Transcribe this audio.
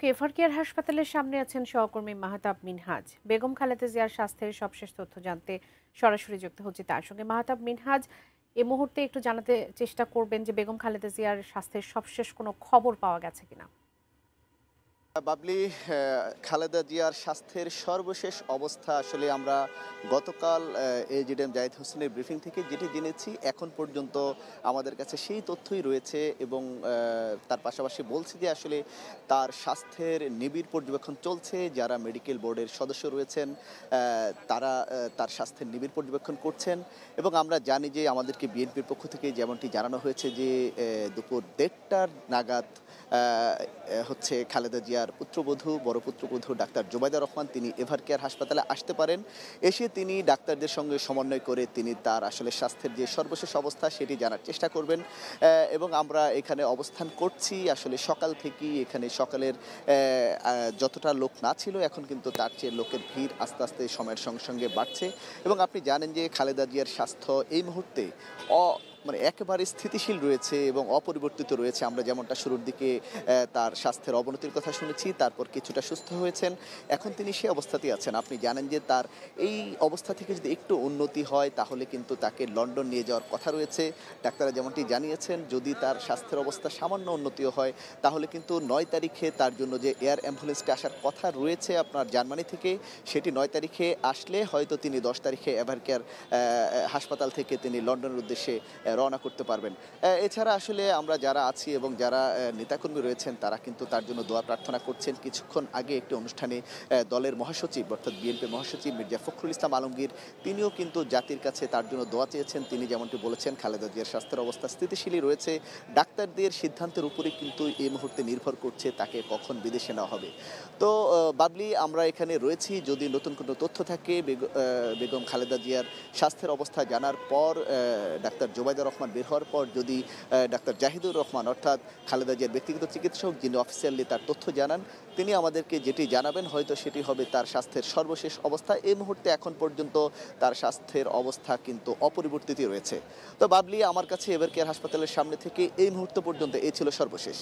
কেভার care হাসপাতালের সামনে আছেন সহকর্মী মাহতাব মিনহাজ। বেগম খালেদা জিয়ার স্বাস্থ্যের সবশেষ তথ্য জানতে সরাসরি যুক্ত হচ্ছে তার সঙ্গে। মাহতাব মিনহাজ, এ মুহূর্তে একটু জানাতে চেষ্টা করবেন যে বেগম খালেদা জিয়ার স্বাস্থ্যের সবশেষ কোনো খবর পাওয়া গেছে কিনা। বাবলি, খালেদা জিয়ার স্বাস্থ্যের সর্বশেষ অবস্থা আসলে আমরা গতকাল এজিএম জাহিদ হোসেনের ব্রিফিং থেকে যেটি জেনেছি, এখন পর্যন্ত আমাদের কাছে সেই তথ্যই রয়েছে এবং তার পাশাপাশি বলছি যে আসলে তার স্বাস্থ্যের নিবিড় পর্যবেক্ষণ চলছে। যারা মেডিকেল বোর্ডের সদস্য রয়েছেন তারা তার স্বাস্থ্যের নিবিড় পর্যবেক্ষণ করছেন এবং আমরা জানি যে আমাদেরকে বিএনপির পক্ষ থেকে যেমনটি জানানো হয়েছে যে দুপুর ১:৩০টার নাগাদ হচ্ছে খালেদা জিয়ার পুত্রবধূ, বড় পুত্রবধূ ডাক্তার জোবাইদা রহমান তিনি এভার কেয়ার হাসপাতালে আসতে পারেন। এসে তিনি ডাক্তারদের সঙ্গে সমন্বয় করে তিনি তার আসলে স্বাস্থ্যের যে সর্বশেষ অবস্থা সেটি জানার চেষ্টা করবেন এবং আমরা এখানে অবস্থান করছি আসলে সকাল থেকেই। এখানে সকালের যতটা লোক না ছিল, এখন কিন্তু তার চেয়ে লোকের ভিড় আস্তে আস্তে সময়ের সঙ্গে সঙ্গে বাড়ছে এবং আপনি জানেন যে খালেদা জিয়ার স্বাস্থ্য এই মুহূর্তে একেবারে স্থিতিশীল রয়েছে এবং অপরিবর্তিত রয়েছে। আমরা যেমনটা শুরুর দিকে তার স্বাস্থ্যের অবনতির কথা শুনেছি, তারপর কিছুটা সুস্থ হয়েছেন, এখন তিনি সে অবস্থাতেই আছেন। আপনি জানেন যে তার এই অবস্থা থেকে যদি একটু উন্নতি হয় তাহলে কিন্তু তাকে লন্ডন নিয়ে যাওয়ার কথা রয়েছে। ডাক্তাররা যেমনটি জানিয়েছেন, যদি তার স্বাস্থ্যের অবস্থা সামান্য উন্নতিও হয় তাহলে কিন্তু ৯ তারিখে তার জন্য যে এয়ার অ্যাম্বুলেন্সটি আসার কথা রয়েছে আপনার জার্মানি থেকে, সেটি ৯ তারিখে আসলে হয়তো তিনি ১০ তারিখে এভার কেয়ার হাসপাতাল থেকে তিনি লন্ডনের উদ্দেশ্যে রওনা করতে পারবেন। এছাড়া আসলে আমরা যারা আছি এবং যারা নেতাকর্মী রয়েছেন তারা কিন্তু তার জন্য দোয়া প্রার্থনা করছেন। কিছুক্ষণ আগে একটি অনুষ্ঠানে দলের মহাসচিব অর্থাৎ বিএনপির মহাসচিব মির্জা ফখরুল ইসলাম আলমগীর তিনিও কিন্তু জাতির কাছে তার জন্য দোয়া চেয়েছেন। তিনি যেমনটি বলেছেন খালেদা জিয়ার স্বাস্থ্যের অবস্থা স্থিতিশীলই রয়েছে। ডাক্তারদের সিদ্ধান্তের উপরে কিন্তু এই মুহূর্তে নির্ভর করছে তাকে কখন বিদেশে নেওয়া হবে। তো বাবলি, আমরা এখানে রয়েছি। যদি নতুন কোনো তথ্য থাকে বেগম খালেদা জিয়ার স্বাস্থ্যের অবস্থা জানার পর, ডাক্তার জোবাইদা রহমান বের হওয়ার পর যদি ডাক্তার জাহিদুর রহমান অর্থাৎ খালেদা জিয়ার ব্যক্তিগত চিকিৎসক যিনি অফিসিয়ালি তার তথ্য জানান, তিনি আমাদেরকে যেটি জানাবেন হয়তো সেটি হবে তার স্বাস্থ্যের সর্বশেষ অবস্থা। এই মুহূর্তে এখন পর্যন্ত তার স্বাস্থ্যের অবস্থা কিন্তু অপরিবর্তিত রয়েছে। তো বাবলি, আমার কাছে এভার কেয়ার হাসপাতালের সামনে থেকে এই মুহূর্ত পর্যন্ত এই ছিল সর্বশেষ।